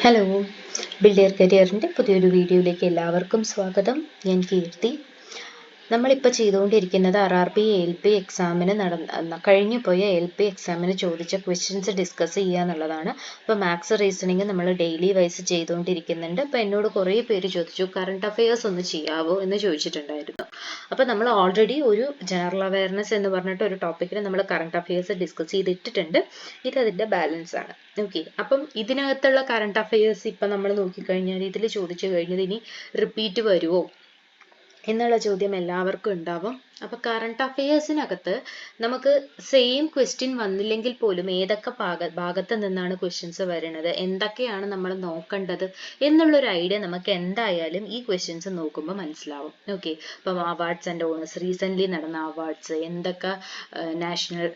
Hello, ബിൽഡിയർ കരിയറിൻ്റെ പുതിയൊരു വീഡിയോയിലേക്ക് എല്ലാവർക്കും സ്വാഗതം. ഞാൻ കീർത്തി. നമ്മളിപ്പോൾ ചെയ്തുകൊണ്ടിരിക്കുന്നത് RRB ALP എക്സാമിന് കഴിഞ്ഞു പോയ LP എക്സാമിന് ചോദിച്ച ക്വസ്റ്റ്യൻസ് ഡിസ്കസ് ചെയ്യുക എന്നുള്ളതാണ്. ഇപ്പോൾ മാത്സ് റീസണിങ് നമ്മൾ ഡെയിലി വൈസ് ചെയ്തുകൊണ്ടിരിക്കുന്നുണ്ട്. അപ്പോൾ എന്നോട് കുറേ പേര് ചോദിച്ചു കറണ്ട് അഫയേഴ്സ് ഒന്ന് ചെയ്യാവോ എന്ന് ചോദിച്ചിട്ടുണ്ടായിരുന്നു. അപ്പോൾ നമ്മൾ ഓൾറെഡി ഒരു ജനറൽ അവയർനെസ് എന്ന് പറഞ്ഞിട്ട് ഒരു ടോപ്പിക്കിൽ നമ്മൾ കറണ്ട് അഫയേഴ്സ് ഡിസ്കസ് ചെയ്തിട്ടിട്ടുണ്ട്. ഇതതിൻ്റെ ബാലൻസ് ആണ്. ഓക്കെ, അപ്പം ഇതിനകത്തുള്ള കറണ്ട് അഫയേഴ്സ് ഇപ്പം നമ്മൾ നോക്കിക്കഴിഞ്ഞാൽ ഇതിൽ ചോദിച്ചു കഴിഞ്ഞത് ഇനി റിപ്പീറ്റ് വരുമോ എന്നുള്ള ചോദ്യം എല്ലാവർക്കും ഉണ്ടാവും. അപ്പോൾ കറണ്ട് അഫയേഴ്സിനകത്ത് നമുക്ക് സെയിം ക്വസ്റ്റ്യൻ വന്നില്ലെങ്കിൽ പോലും ഏതൊക്കെ ഭാഗത്ത് നിന്നാണ് ക്വസ്റ്റ്യൻസ് വരുന്നത്, എന്തൊക്കെയാണ് നമ്മൾ നോക്കേണ്ടത് എന്നുള്ളൊരു ഐഡിയ നമുക്ക് എന്തായാലും ഈ ക്വസ്റ്റ്യൻസ് നോക്കുമ്പോൾ മനസ്സിലാവും. ഓക്കെ, ഇപ്പം അവാർഡ്സ് ആൻഡ് ഓണേഴ്സ്, റീസെൻ്റ്ലി നടന്ന അവാർഡ്സ്, എന്തൊക്കെ നാഷണൽ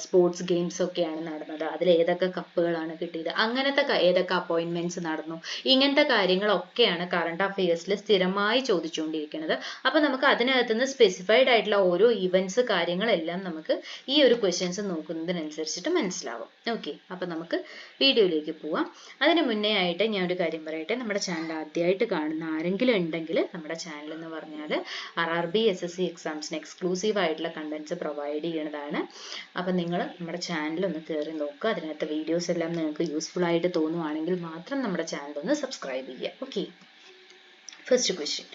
സ്പോർട്സ് ഗെയിംസ് ഒക്കെയാണ് നടന്നത്, അതിൽ ഏതൊക്കെ കപ്പുകളാണ് കിട്ടിയത്, അങ്ങനത്തെ ഏതൊക്കെ അപ്പോയിൻമെൻറ്റ്സ് നടന്നു, ഇങ്ങനത്തെ കാര്യങ്ങളൊക്കെയാണ് കറണ്ട് അഫയേഴ്സിൽ സ്ഥിരമായി ചോദിച്ചുകൊണ്ടിരിക്കുന്നത്. അപ്പോൾ നമുക്ക് അതിനകത്തുനിന്ന് സ്പെസിഫൈഡ് ആയിട്ടുള്ള ഓരോ ഇവൻറ്റ്സ് കാര്യങ്ങളെല്ലാം നമുക്ക് ഈ ഒരു ക്വസ്റ്റ്യൻസ് നോക്കുന്നതിനനുസരിച്ചിട്ട് മനസ്സിലാവും. ഓക്കെ, അപ്പോൾ നമുക്ക് വീഡിയോയിലേക്ക് പോവാം. അതിന് മുന്നേ ആയിട്ട് ഞാൻ ഒരു കാര്യം പറയട്ടെ. നമ്മുടെ ചാനൽ ആദ്യമായിട്ട് കാണുന്ന ആരെങ്കിലും ഉണ്ടെങ്കിൽ നമ്മുടെ ചാനൽ എന്ന് പറഞ്ഞാൽ RRB SSC എക്സാംസിന് എക്സ്ക്ലൂസീവ് ആയിട്ടുള്ള കണ്ടന്റ്സ് പ്രൊവൈഡ് ചെയ്യുന്നതാണ്. അപ്പം നിങ്ങൾ നമ്മുടെ ചാനൽ ഒന്ന് കയറി നോക്കുക. അതിനകത്ത് വീഡിയോസ് എല്ലാം നിങ്ങൾക്ക് യൂസ്ഫുൾ ആയിട്ട് തോന്നുവാണെങ്കിൽ മാത്രം നമ്മുടെ ചാനൽ ഒന്ന് സബ്സ്ക്രൈബ് ചെയ്യുക. Okay, first question.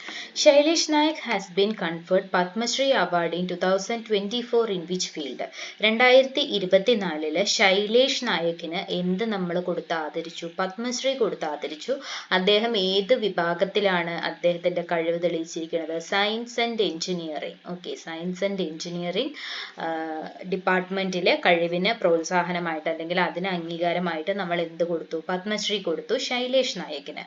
Shailesh Nayak has been conferred Padma Shri Award in 2024 in which field? 2024 Shailesh നായകിന് എന്ത് നമ്മൾ കൊടുത്ത് ആദരിച്ചു? പത്മശ്രീ കൊടുത്ത് ആദരിച്ചു. അദ്ദേഹം ഏത് വിഭാഗത്തിലാണ് അദ്ദേഹത്തിന്റെ കഴിവ് തെളിയിച്ചിരിക്കുന്നത്? Science and engineering. Okay, science and engineering ഡിപ്പാർട്ട്മെന്റിലെ കഴിവിന് പ്രോത്സാഹനമായിട്ട് അല്ലെങ്കിൽ അതിന് അംഗീകാരമായിട്ട് നമ്മൾ എന്ത് കൊടുത്തു? പത്മശ്രീ കൊടുത്തു Shailesh നായകിന്.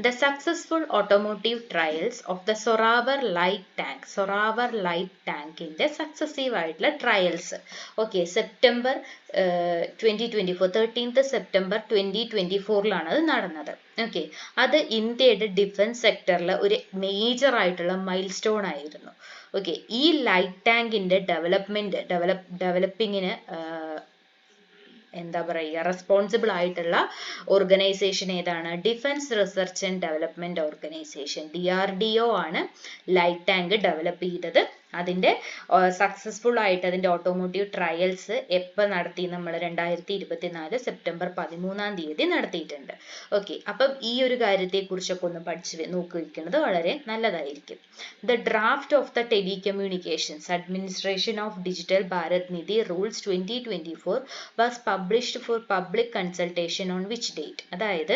The successful automotive trials of the Zorawar light tank ന്റെ സക്സസീവ് ആയിട്ടുള്ള trials. Okay, September 2024 13th September 2024 അത് നടന്നത്. ഓക്കെ, അത് ഇന്ത്യയുടെ ഡിഫൻസ് സെക്ടറിൽ ഒരു മേജർ ആയിട്ടുള്ള മൈൽ സ്റ്റോൺ ആയിരുന്നു. ഓക്കെ, ഈ ലൈറ്റ് ടാങ്കിന്റെ ഡെവലപ്പിങ്ങിന് എന്താ പറയുക, റെസ്പോൺസിബിൾ ആയിട്ടുള്ള ഓർഗനൈസേഷൻ ഏതാണ്? Defence research and development organisation, DRDO ആണ് ലൈറ്റ് ടാങ്ക് ഡെവലപ്പ് ചെയ്തത്. അതിന്റെ സക്സസ്ഫുൾ ആയിട്ട് അതിന്റെ ഓട്ടോമോട്ടീവ് ട്രയൽസ് എപ്പോൾ നടത്തി? നമ്മൾ 2024 സെപ്റ്റംബർ 13 നടത്തിയിട്ടുണ്ട്. ഓക്കെ, അപ്പം ഈ ഒരു കാര്യത്തെ കുറിച്ചൊക്കെ ഒന്ന് പഠിച്ച് നോക്കിയിരിക്കുന്നത് വളരെ നല്ലതായിരിക്കും. The draft of the telecommunications administration of digital Bharat Nidhi rules 2024 was published for public consultation on which date? അതായത്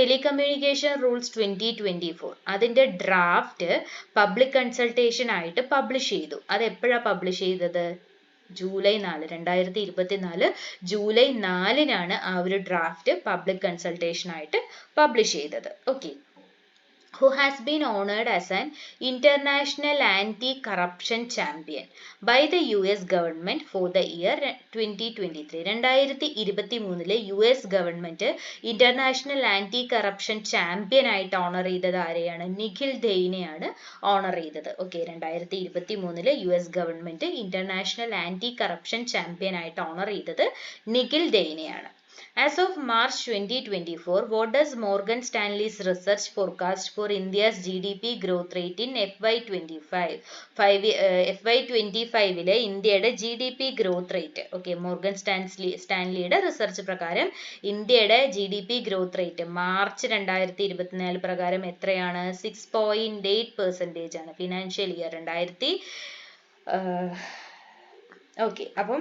ടെലികമ്മ്യൂണിക്കേഷൻ റൂൾസ് 2024 അതിന്റെ ഡ്രാഫ്റ്റ് പബ്ലിക് കൺസൾട്ടേഷൻ ആയിട്ട് പബ്ലിഷ് ചെയ്തു. അത് എപ്പോഴാണ് പബ്ലിഷ് ചെയ്തത്? ജൂലൈ 4 2024 ജൂലൈ 4 ആ ഒരു ഡ്രാഫ്റ്റ് പബ്ലിക് കൺസൾട്ടേഷൻ ആയിട്ട് പബ്ലിഷ് ചെയ്തത്. Okay, who has been honored as an international anti-corruption champion by the US government for the year 2023. 2023 US government international anti corruption champion ആയിട്ട് honour ചെയ്തത് ആരെയാണ്? നിഖിൽ ദെയ്നെയാണ് honour ചെയ്തത്. Okay, 2023 US government international anti corruption champion ആയിട്ട് honour ചെയ്തത് Nikhil ദെയ്നെയാണ്. As of March 2024, what does Morgan Stanley's research forecast for India's GDP growth rate in FY25? FY25 ഇന്ത്യയുടെ GDP growth rate. Okay, Morgan സ്റ്റാൻലിയുടെ research പ്രകാരം ഇന്ത്യയുടെ GDP growth rate March 2024 പ്രകാരം എത്രയാണ്? 6.8% ആണ്. Financial year 2000. Okay, അപ്പം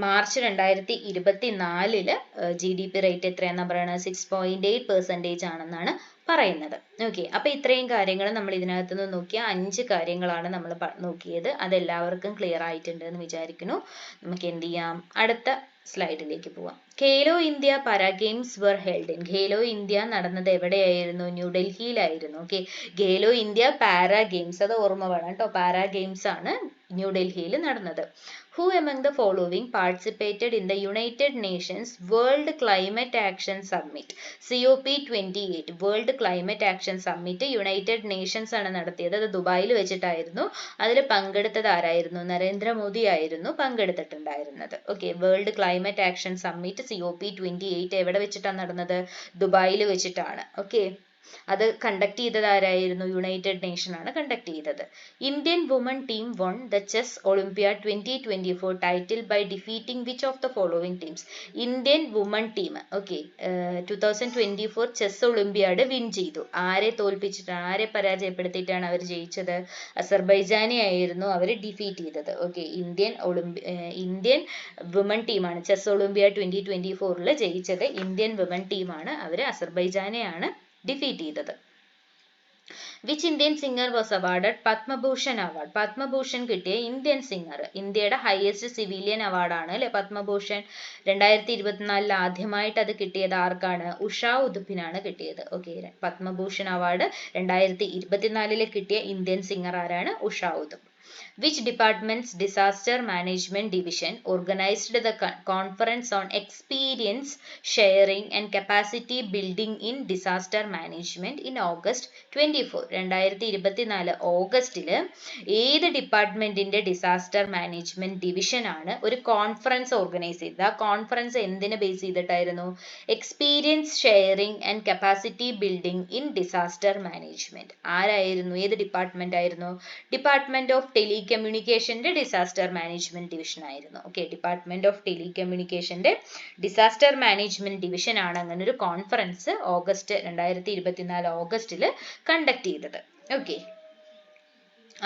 March 2024 GDP rate എത്രയാണെന്ന് പറയുന്നത്? 6.8% ആണെന്നാണ് പറയുന്നത്. ഓക്കെ, അപ്പൊ ഇത്രയും കാര്യങ്ങൾ നമ്മൾ ഇതിനകത്ത് നിന്ന് നോക്കിയ 5 കാര്യങ്ങളാണ് നമ്മൾ നോക്കിയത്. അതെല്ലാവർക്കും ക്ലിയർ ആയിട്ടുണ്ട് എന്ന് വിചാരിക്കുന്നു. നമുക്ക് എന്ത് ചെയ്യാം? അടുത്ത സ്ലൈഡിലേക്ക് പോവാം. Khelo India para games were held in. Khelo India നടന്നത് എവിടെയായിരുന്നു? ന്യൂഡൽഹിയിലായിരുന്നു. Okay, Khelo India para games അത് ഓർമ്മ വേണം കേട്ടോ. പാരാ ഗെയിംസ് ആണ് ന്യൂഡൽഹിയിൽ നടന്നത്. Who among the following participated in the United Nations World Climate Action Summit? COP28 World Climate Action Summit United Nations ആണ് നടത്തിയത്. അത് ദുബായിൽ വെച്ചിട്ടായിരുന്നു. അതിൽ പങ്കെടുത്തത് ആരായിരുന്നു? നരേന്ദ്രമോദി ആയിരുന്നു പങ്കെടുത്തിട്ടുണ്ടായിരുന്നത്. Okay, world climate action summit COP28 എവിടെ വെച്ചിട്ടാണ് നടന്നത്? ദുബായിൽ വെച്ചിട്ടാണ്. ഓക്കെ, അത് കണ്ടക്ട് ചെയ്തത് ആരായിരുന്നു? യുണൈറ്റഡ് നേഷൻ ആണ് കണ്ടക്ട് ചെയ്തത്. Indian woman team won the chess olympiad 2024 title by defeating which of the following teams? Indian woman team 2024 chess olympiad win ചെയ്തു. ആരെ തോൽപ്പിച്ചിട്ടാണ്, ആരെ പരാജയപ്പെടുത്തിയിട്ടാണ് അവർ ജയിച്ചത്? അസർബൈജാനെ ആയിരുന്നു അവർ ഡിഫീറ്റ് ചെയ്തത്. ഓക്കെ, ഇന്ത്യൻ വുമൺ ടീമാണ് ചെസ് ഒളിമ്പിയാഡ് 2024 ജയിച്ചത്. ഇന്ത്യൻ വുമൺ ടീമാണ്. അവർ അസർബൈജാനെയാണ് ഡിഫീറ്റ് ചെയ്തത്. Which Indian singer was awarded Padma Bhushan award? Padma Bhushan കിട്ടിയ ഇന്ത്യൻ സിംഗർ, ഇന്ത്യയുടെ ഹയസ്റ്റ് സിവിലിയൻ അവാർഡാണ് അല്ലെ പത്മഭൂഷൺ. 2024 ആദ്യമായിട്ട് അത് കിട്ടിയത് ആർക്കാണ്? ഉഷ ഉദുപ്പിനാണ് കിട്ടിയത്. ഓക്കെ, പത്മഭൂഷൺ അവാർഡ് 2024 കിട്ടിയ ഇന്ത്യൻ സിംഗർ ആരാണ്? Usha ഉദുപ്പ്. Which department's disaster management division organized the conference on experience sharing and capacity building in disaster management in August 24? 2024 ഓഗസ്റ്റില് ഏത് ഡിപ്പാർട്ട്മെന്റിന്റെ ഡിസാസ്റ്റർ മാനേജ്മെന്റ് ഡിവിഷൻ ആണ് ഒരു കോൺഫറൻസ് ഓർഗനൈസ് ചെയ്തത്? ആ കോൺഫറൻസ് എന്തിനെ ബേസ് ചെയ്തിട്ടായിരുന്നു? Experience sharing and capacity building in disaster management. ആരായിരുന്നു? ഏത് ഡിപ്പാർട്ട്മെന്റ് ആയിരുന്നു? ഡിപ്പാർട്ട്മെന്റ് ഓഫ് ടെലികമ്മ്യൂണിക്കേഷന്റെ ഡിസാസ്റ്റർ മാനേജ്മെന്റ് ഡിവിഷൻ ആയിരുന്നു. ഓക്കെ, ഡിപ്പാർട്ട്മെന്റ് ഓഫ് ടെലികമ്മ്യൂണിക്കേഷന്റെ ഡിസാസ്റ്റർ മാനേജ്മെന്റ് ഡിവിഷൻ ആണ് അങ്ങനെ ഒരു കോൺഫറൻസ് 2024 ഓഗസ്റ്റിൽ കണ്ടക്ട് ചെയ്തത്. ഓക്കെ,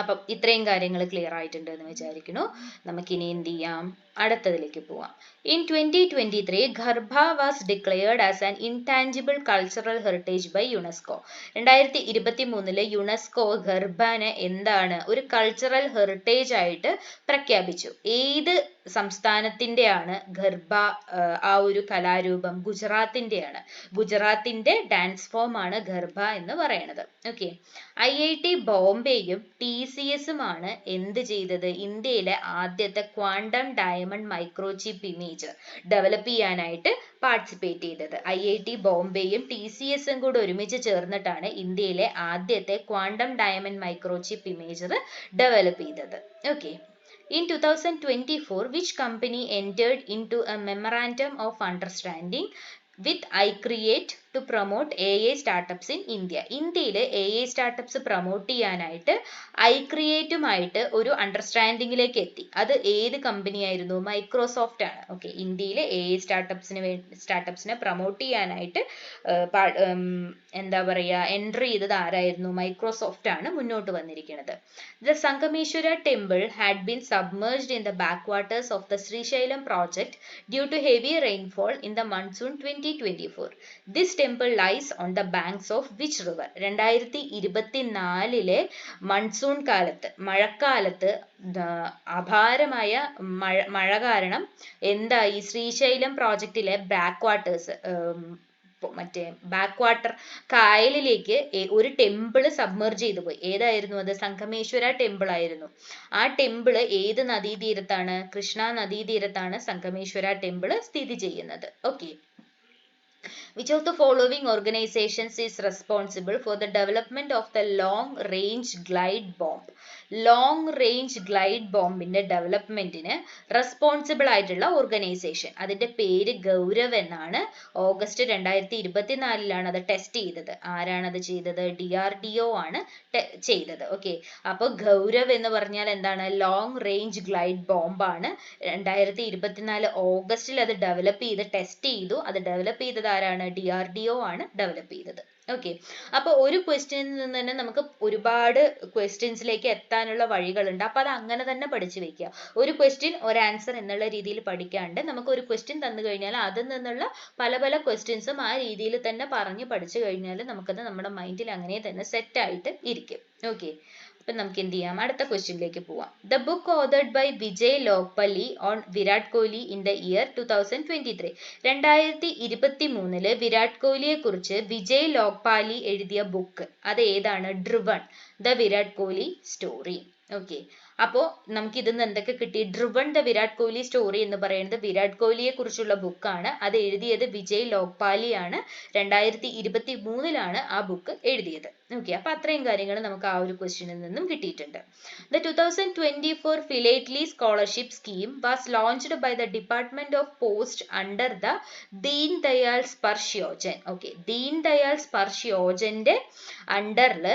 അപ്പം ഇത്രയും കാര്യങ്ങൾ ക്ലിയർ ആയിട്ടുണ്ട് എന്ന് വിചാരിക്കുന്നു. നമുക്കിനി എന്ത് ചെയ്യാം? അടുത്തതിലേക്ക് പോവാം. In 2023 Garba was declared as an intangible cultural heritage by UNESCO. 2023 UNESCO ഗർഭനെ എന്താണ്? ഒരു കൾച്ചറൽ ഹെറിറ്റേജ് ആയിട്ട് പ്രഖ്യാപിച്ചു. ഏത് സംസ്ഥാനത്തിന്റെയാണ് ഗർഭ ആ ഒരു കലാരൂപം? ഗുജറാത്തിന്റെയാണ്. ഗുജറാത്തിന്റെ ഡാൻസ് ഫോം ആണ് ഗർഭ എന്ന് പറയുന്നത്. ഓക്കെ, IIT ബോംബെയും TCS ആണ് എന്ത് ചെയ്തത്? ഇന്ത്യയിലെ ആദ്യത്തെ quantum diamond microchip image develop ചെയ്യാനായിട്ട് പാർട്ടിസിപ്പേറ്റ് ചെയ്തത്. IIT ബോംബെയും TCS കൂടെ ഒരുമിച്ച് ചേർന്നിട്ടാണ് ഇന്ത്യയിലെ ആദ്യത്തെ quantum diamond microchip imager develop ചെയ്തത്. Okay, in 2024 which company entered into a memorandum of understanding with iCreate to promote AI startups in India? ഇന്ത്യയിൽ AI startups പ്രൊമോട്ട് ചെയ്യാനായിട്ട് iCreateുമായിട്ട് ഒരു അണ്ടർസ്റ്റാൻഡിങ്ങിലേക്ക് എത്തി. അത് ഏത് കമ്പനി ആയിരുന്നു? മൈക്രോസോഫ്റ്റ് ആണ്. ഓക്കെ, ഇന്ത്യയിൽ AI സ്റ്റാർട്ടപ്സിനെ പ്രൊമോട്ട് ചെയ്യാനായിട്ട് എന്താ പറയുക എൻട്രി ചെയ്തത് ആരായിരുന്നു? മൈക്രോസോഫ്റ്റ് ആണ് മുന്നോട്ട് വന്നിരിക്കുന്നത്. The Sangameshwara temple had been submerged in the backwaters of the Srisailam project due to heavy rainfall in the monsoon 2024. This temple lies on the banks of which river? 2024 monsoon കാലത്ത്, മഴക്കാലത്ത് അപാരമായ മഴ കാരണം എന്തായി? Srisailam പ്രോജക്റ്റിലെ back waters, മറ്റേ back water കായലിലേക്ക് ഒരു temple submerge ചെയ്തു പോയി. ഏതായിരുന്നു അത്? സംഗമേശ്വര ടെമ്പിൾ ആയിരുന്നു. ആ ടെമ്പിള് ഏത് നദീതീരത്താണ്? കൃഷ്ണ നദീതീരത്താണ് സംഗമേശ്വര ടെമ്പിള് സ്ഥിതി ചെയ്യുന്നത്. Okay, which of the following organizations is responsible for the development of the long range glide bomb? Long range glide ബോംബിന്റെ ഡെവലപ്മെന്റിന് റെസ്പോൺസിബിൾ ആയിട്ടുള്ള ഓർഗനൈസേഷൻ, അതിന്റെ പേര് ഗൗരവ് എന്നാണ്. ഓഗസ്റ്റ് 2024 അത് ടെസ്റ്റ് ചെയ്തത്. ആരാണ് അത് ചെയ്തത്? DRDO ആണ് ചെയ്തത്. ഓക്കെ, അപ്പോൾ ഗൗരവ് എന്ന് പറഞ്ഞാൽ എന്താണ്? Long range glide ബോംബാണ്. 2024 ഓഗസ്റ്റിൽ അത് ഡെവലപ്പ് ചെയ്ത് ടെസ്റ്റ് ചെയ്തു. അത് ഡെവലപ്പ് ചെയ്തത് ആരാണ്? DRDO ആണ് ഡെവലപ്പ് ചെയ്തത്. ഓക്കെ, അപ്പൊ ഒരു ക്വസ്റ്റ്യനിൽ നിന്ന് തന്നെ നമുക്ക് ഒരുപാട് ക്വസ്റ്റ്യൻസിലേക്ക് എത്താനുള്ള വഴികളുണ്ട്. അപ്പൊ അത് അങ്ങനെ തന്നെ പഠിച്ചു വെക്കുക. ഒരു ക്വസ്റ്റ്യൻ ഒരു ആൻസർ എന്നുള്ള രീതിയിൽ പഠിക്കാണ്ട് നമുക്ക് ഒരു ക്വസ്റ്റ്യൻ തന്നു കഴിഞ്ഞാൽ അതിൽ നിന്നുള്ള പല പല ക്വസ്റ്റ്യൻസും ആ രീതിയിൽ തന്നെ പറഞ്ഞ് പഠിച്ചു കഴിഞ്ഞാൽ നമുക്കത് നമ്മുടെ മൈൻഡിൽ അങ്ങനെ തന്നെ സെറ്റ് ആയിട്ട് ഇരിക്കും. ഓക്കെ, അപ്പം നമുക്ക് എന്ത് ചെയ്യാം? അടുത്ത ക്വസ്റ്റ്യനിലേക്ക് പോവാം. The book authored by Vijay Lokapally on Virat Kohli in the year 2023. 2023 Virat കോഹ്ലിയെ കുറിച്ച് വിജയ് ലോക്പാലി എഴുതിയ ബുക്ക് അത് ഏതാണ്? Driven the Virat Kohli story. Okay, അപ്പോൾ നമുക്ക് ഇതിൽ നിന്ന് എന്തൊക്കെ കിട്ടി? Driven the Virat Kohli story എന്ന് പറയുന്നത് വിരാട് കോഹ്ലിയെ കുറിച്ചുള്ള ബുക്കാണ്. അത് എഴുതിയത് വിജയ് ലോക്പാലിയാണ്. 2023 ആ ബുക്ക് എഴുതിയത്. ഓക്കെ, അപ്പൊ അത്രയും കാര്യങ്ങൾ നമുക്ക് ആ ഒരു ക്വസ്റ്റ്യനിൽ നിന്നും കിട്ടിയിട്ടുണ്ട്. The 2024 Philately Scholarship Scheme was launched by the Department of Post under the Deen Dayal Sparsh Yojan. Okay, Deen Dayal Sparsh Yojanന്റെ അണ്ടറിൽ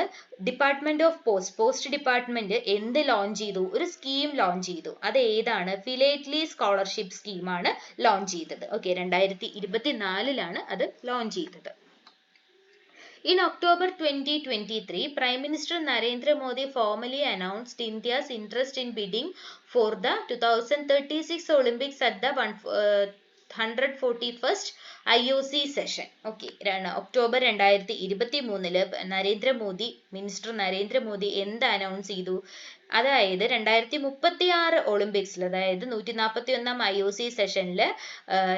ഡിപ്പാർട്ട്മെന്റ് ഓഫ് പോസ്റ്റ് ഡിപ്പാർട്ട്മെന്റ് എന്ത് ലോഞ്ച് ചെയ്തു? ഒരു സ്കീം ലോഞ്ച് ചെയ്തു. അത് ഏതാണ്? ഫിലേറ്റ്ലി സ്കോളർഷിപ്പ് സ്കീമാണ് ലോഞ്ച് ചെയ്തത്. ഓക്കെ, 2024 അത് ലോഞ്ച് ചെയ്തത്. In October 2023, Prime Minister Narendra Modi formally announced India's interest in bidding for the 2036 Olympics at the 141st IOC session. Okay, October 2023 minister Narendra Modi എന്ത് അനൗൺസ് ചെയ്തു? അതായത് 2036 ഒളിമ്പിക്സിൽ, അതായത് 141 IOC സെഷനിൽ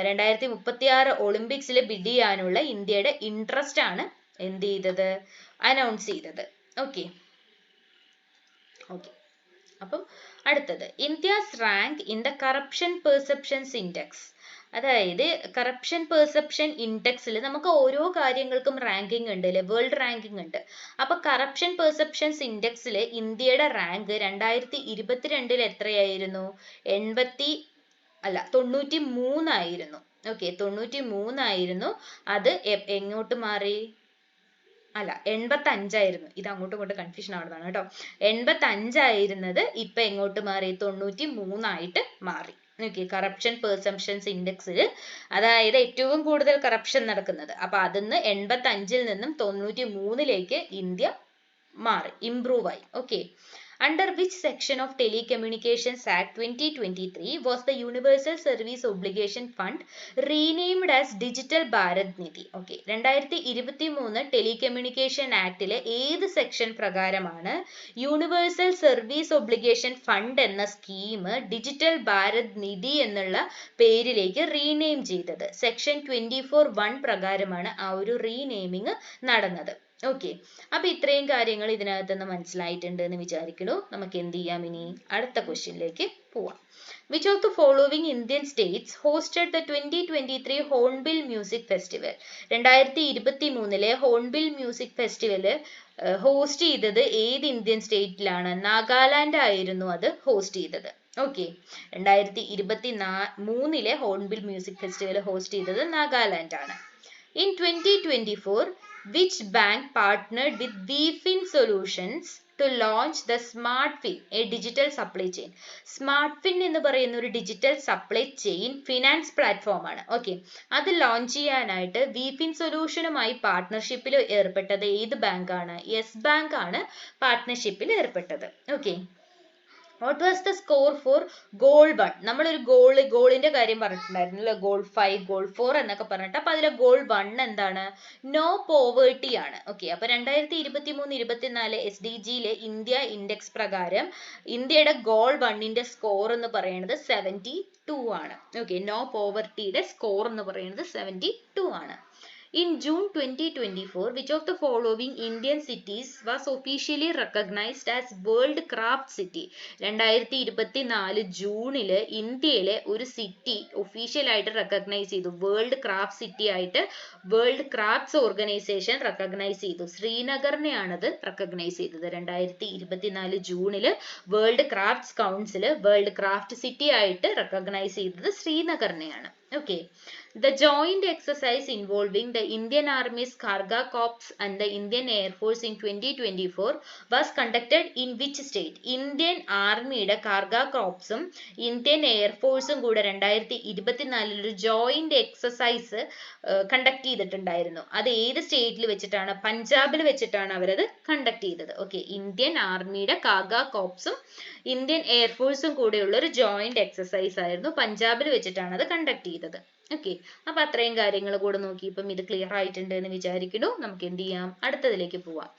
2036 ഒളിമ്പിക്സിൽ ബിഡ് ചെയ്യാനുള്ള ഇന്ത്യയുടെ ഇൻട്രസ്റ്റ് ആണ് എന്ത് ചെയ്തത്? അനൗൺസ് ചെയ്തത്. ഓക്കെ, അപ്പം അടുത്തത് India's rank in the corruption perceptions index. അതായത് കറപ്ഷൻ പെർസെപ്ഷൻ ഇൻഡെക്സിൽ നമുക്ക് ഓരോ കാര്യങ്ങൾക്കും റാങ്കിങ് ഉണ്ട് അല്ലെ, വേൾഡ് റാങ്കിങ് ഉണ്ട്. അപ്പൊ കറപ്ഷൻ പെർസെപ്ഷൻസ് ഇൻഡെക്സിൽ ഇന്ത്യയുടെ റാങ്ക് 2022 എത്രയായിരുന്നു? 93 ആയിരുന്നു. ഓക്കെ, 93 ആയിരുന്നു. അത് എങ്ങോട്ട് മാറി? 85 ആയിരുന്നു. ഇത് അങ്ങോട്ടും ഇങ്ങോട്ടും കൺഫ്യൂഷൻ ആവുന്നതാണ് കേട്ടോ. 85 ആയിരുന്നത് ഇപ്പൊ എങ്ങോട്ട് മാറി? 93 ആയിട്ട് മാറി. ഓക്കെ, കറപ്ഷൻ പെർസെപ്ഷൻസ് ഇൻഡെക്സിൽ, അതായത് ഏറ്റവും കൂടുതൽ കറപ്ഷൻ നടക്കുന്നത്. അപ്പൊ അതിന്ന് 85 നിന്നും 93 ഇന്ത്യ മാറി, ഇംപ്രൂവ് ആയി. Okay, under which section of Telecommunications Act 2023 was the Universal Service Obligation Fund renamed as Digital Bharat Nidhi? Okay, 2023 telecommunication ആക്ടിലെ ഏത് സെക്ഷൻ പ്രകാരമാണ് യൂണിവേഴ്സൽ സർവീസ് ഒബ്ലിഗേഷൻ ഫണ്ട് എന്ന സ്കീം ഡിജിറ്റൽ ഭാരത് നിധി എന്നുള്ള പേരിലേക്ക് റീനെയിം ചെയ്തത്? സെക്ഷൻ 24(1) പ്രകാരമാണ് ആ ഒരു റീനെയിമിംഗ് നടന്നത്. ഓക്കെ, അപ്പൊ ഇത്രയും കാര്യങ്ങൾ ഇതിനകത്ത് നിന്ന് മനസ്സിലായിട്ടുണ്ട് എന്ന് വിചാരിക്കുന്നു. നമുക്ക് എന്ത് ചെയ്യാം? ഇനി അടുത്ത ക്വസ്റ്റ്യനിലേക്ക് പോവാം. Which of the following Indian states hosted the 2023 Hornbill Music Festival? 2023 hornbill music festival host ചെയ്തത് ഏത് ഇന്ത്യൻ സ്റ്റേറ്റിലാണ്? നാഗാലാൻഡ് ആയിരുന്നു അത് ഹോസ്റ്റ് ചെയ്തത്. Okay, 2023 hornbill music festival host ചെയ്തത് നാഗാലാൻഡ് ആണ്. In 2024, which bank partnered with VFin Solutions to launch the SmartFin, a digital supply chain? SmartFin എന്ന് പറയുന്ന ഒരു digital supply chain finance platform ആണ്. ഓക്കെ, അത് ലോഞ്ച് ചെയ്യാനായിട്ട് VFin സൊല്യൂഷനുമായി പാർട്ട്ണർഷിപ്പിൽ ഏർപ്പെട്ടത് ഏത് ബാങ്ക് ആണ്? യെസ് ബാങ്ക് ആണ് പാർട്ട്ണർഷിപ്പിൽ ഏർപ്പെട്ടത്. Okay, what was the score for goal 1? നമ്മളൊരു ഗോളിന്റെ കാര്യം പറഞ്ഞിട്ടുണ്ടായിരുന്നല്ലോ, goal 5, goal 4 എന്നൊക്കെ പറഞ്ഞിട്ട്. അപ്പൊ അതിലെ goal 1 എന്താണ്? നോ പോവേർട്ടി ആണ്. ഓക്കെ, അപ്പൊ 2023-24 SDGയിലെ ഇന്ത്യ ഇൻഡെക്സ് പ്രകാരം ഇന്ത്യയുടെ goal 1ന്റെ സ്കോർ എന്ന് പറയുന്നത് 72 ആണ്. ഓക്കെ, നോ പോവർട്ടിയുടെ സ്കോർ എന്ന് പറയുന്നത് 72 ആണ്. In June 2024, which of the following Indian cities was officially recognized as World Craft City? 2024 ജൂണില് ഇന്ത്യയിലെ ഒരു സിറ്റി ഒഫീഷ്യൽ ആയിട്ട് റെക്കഗ്നൈസ് ചെയ്തു. വേൾഡ് ക്രാഫ്റ്റ് സിറ്റി ആയിട്ട് വേൾഡ് ക്രാഫ്റ്റ്സ് ഓർഗനൈസേഷൻ റെക്കഗ്നൈസ് ചെയ്തു. ശ്രീനഗറിനെയാണ് അത് റെക്കഗ്നൈസ് ചെയ്തത്. 2024 ജൂണില് world crafts council world craft city ആയിട്ട് റെക്കഗ്നൈസ് ചെയ്തത് ശ്രീനഗറിനെയാണ്. Okay, the joint exercise involving the Indian Army's Karga Corps and the Indian Air Force in 2024 was conducted in which state? Indian Armyയുടെ Karga Corpsഉം Indian Air Forceഉം കൂടെ 2024 ഒരു joint exercise conduct ചെയ്തിട്ടുണ്ടായിരുന്നു. അത് ഏത് സ്റ്റേറ്റിൽ വെച്ചിട്ടാണ്? പഞ്ചാബിൽ വെച്ചിട്ടാണ് അവരത് കണ്ടക്ട് ചെയ്തത്. ഓക്കെ, ഇന്ത്യൻ ആർമിയുടെ കാർഗ കോപ്സും ഇന്ത്യൻ എയർഫോഴ്സും കൂടെയുള്ള ഒരു ജോയിന്റ് എക്സസൈസ് ആയിരുന്നു. പഞ്ചാബിൽ വെച്ചിട്ടാണ് അത് കണ്ടക്ട് ചെയ്തത്. ഓക്കെ, അപ്പൊ അത്രയും കാര്യങ്ങൾ കൂടെ നോക്കി ഇപ്പം ഇത് ക്ലിയർ ആയിട്ടുണ്ട് എന്ന് വിചാരിക്കുന്നു. നമുക്ക് എന്ത് ചെയ്യാം? അടുത്തതിലേക്ക് പോവാം.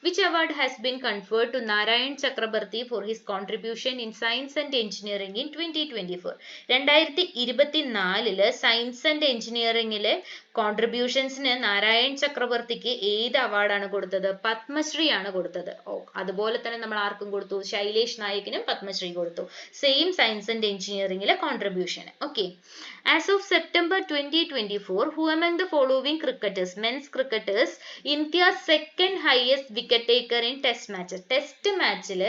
Which award has been conferred to Narayan Chakrabarty for his contribution in science and engineering in 2024? 2024 science and എഞ്ചിനീയറിംഗിലെ കോൺട്രിബ്യൂഷൻസിന് നാരായൺ ചക്രവർത്തിക്ക് ഏത് അവാർഡാണ് കൊടുത്തത്? പത്മശ്രീ ആണ് കൊടുത്തത്. അതുപോലെ തന്നെ നമ്മൾ ആർക്കും കൊടുത്തു? ശൈലേഷ് നായിക്കിനും പത്മശ്രീ കൊടുത്തു. സെയിം സയൻസ് ആൻഡ് എഞ്ചിനീയറിംഗിലെ contribution. Okay. As of September 2024, who among the following cricketers, men's cricketers, India's second highest wicket taker in test matches? Test മാച്ചിൽ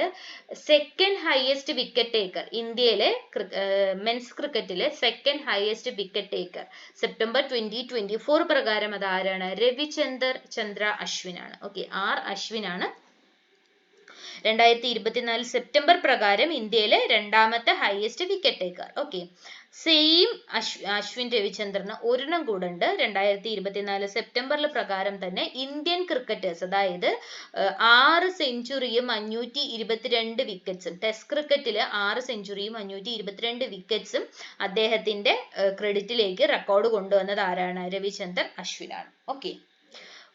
സെക്കൻഡ് ഹയസ്റ്റ് വിക്കറ്റ് ടേക്കർ, ഇന്ത്യയിലെ മെൻസ് ക്രിക്കറ്റിലെ second highest wicket taker September 2024 പ്രകാരം അത് ആരാണ്? ചന്ദ്ര അശ്വിൻ ആണ്. Okay, Ashwin ആണ് 2024 September പ്രകാരം ഇന്ത്യയിലെ രണ്ടാമത്തെ highest wicket taker. Okay, same Ashwin രവിചന്ദ്രന് ഒരെണ്ണം കൂടെ ഉണ്ട്. 2024 സെപ്റ്റംബറിൽ പ്രകാരം തന്നെ ഇന്ത്യൻ ക്രിക്കറ്റേഴ്സ്, അതായത് 6 സെഞ്ചുറിയും 522 വിക്കറ്റ്സും, ടെസ്റ്റ് ക്രിക്കറ്റിൽ 6 സെഞ്ചുറിയും 522 വിക്കറ്റ്സും അദ്ദേഹത്തിന്റെ ക്രെഡിറ്റിലേക്ക് റെക്കോർഡ് കൊണ്ടുവന്നത് ആരാണ്? രവിചന്ദ്രൻ അശ്വിനാണ്. Okay.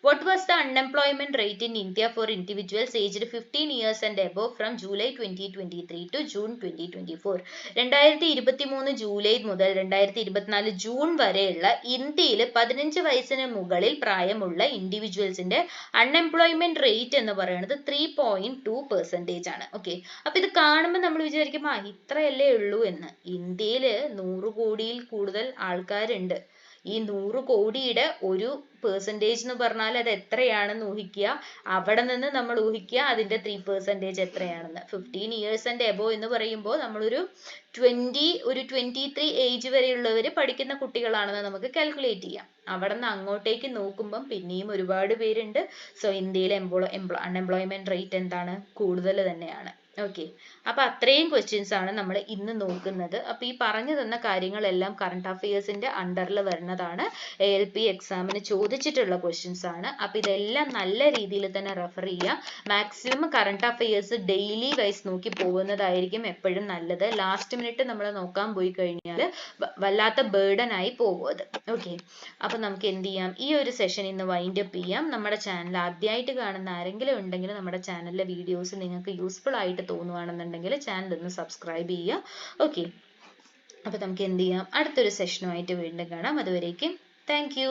What was the unemployment rate in India for individuals aged 15 years and above from July 2023 to June 2024? 2023 July മുതൽ 2024 ജൂൺ വരെയുള്ള ഇന്ത്യയിൽ 15 വയസ്സിന് മുകളിൽ പ്രായമുള്ള ഇൻഡിവിജ്വൽസിന്റെ അൺഎംപ്ലോയ്മെന്റ് റേറ്റ് എന്ന് പറയുന്നത് 3.2% ആണ്. ഓക്കെ, അപ്പൊ ഇത് കാണുമ്പോൾ നമ്മൾ വിചാരിക്കും ഇത്രയല്ലേ ഉള്ളൂ എന്ന്. ഇന്ത്യയിൽ 100 കോടിയിൽ കൂടുതൽ ആൾക്കാരുണ്ട്. ഈ 100 കോടിയുടെ ഒരു പെർസെൻറ്റേജ് എന്ന് പറഞ്ഞാൽ അത് എത്രയാണെന്ന് ഊഹിക്കുക. അവിടെ നിന്ന് നമ്മൾ ഊഹിക്കുക അതിന്റെ 3% എത്രയാണെന്ന്. 15 ഇയേഴ്സ് ആൻഡ് എബോ എന്ന് പറയുമ്പോൾ നമ്മളൊരു 23 ഏജ് വരെയുള്ളവർ പഠിക്കുന്ന കുട്ടികളാണെന്ന് നമുക്ക് കാൽക്കുലേറ്റ് ചെയ്യാം. അവിടെ നിന്ന് അങ്ങോട്ടേക്ക് നോക്കുമ്പം പിന്നെയും ഒരുപാട് പേരുണ്ട്. സോ ഇന്ത്യയിലെ അൺഎംപ്ലോയ്മെന്റ് റേറ്റ് എന്താണ്? കൂടുതൽ തന്നെയാണ്. ഓക്കെ, അപ്പൊ അത്രയും ക്വസ്റ്റ്യൻസ് ആണ് നമ്മൾ ഇന്ന് നോക്കുന്നത്. അപ്പൊ ഈ പറഞ്ഞു തന്ന കാര്യങ്ങളെല്ലാം കറണ്ട് അഫയേഴ്സിന്റെ അണ്ടറിൽ വരുന്നതാണ്. ALP എക്സാമിന് ചോദിച്ചിട്ടുള്ള ക്വസ്റ്റ്യൻസ് ആണ്. അപ്പൊ ഇതെല്ലാം നല്ല രീതിയിൽ തന്നെ റെഫർ ചെയ്യുക. Maximum current affairs daily wise നോക്കി പോകുന്നതായിരിക്കും എപ്പോഴും നല്ലത്. ലാസ്റ്റ് മിനിറ്റ് നമ്മൾ നോക്കാൻ പോയി കഴിഞ്ഞാൽ വല്ലാത്ത ബേർഡൻ ആയി പോകും അത്. ഓക്കെ, അപ്പൊ നമുക്ക് എന്ത് ചെയ്യാം? ഈ ഒരു സെഷൻ ഇന്ന് വൈൻഡ് അപ്പ് ചെയ്യാം. നമ്മുടെ ചാനൽ ആദ്യമായിട്ട് കാണുന്ന ആരെങ്കിലും ഉണ്ടെങ്കിൽ നമ്മുടെ ചാനലിലെ വീഡിയോസ് നിങ്ങൾക്ക് യൂസ്ഫുൾ ആയിട്ട് തോന്നുവാണെന്നുണ്ടെങ്കിൽ ചാനൽ ഒന്ന് സബ്സ്ക്രൈബ് ചെയ്യുക. ഓക്കെ, അപ്പൊ നമുക്ക് എന്ത് ചെയ്യാം? അടുത്തൊരു സെഷനുമായിട്ട് വീണ്ടും കാണാം. അതുവരേക്കും താങ്ക് യു.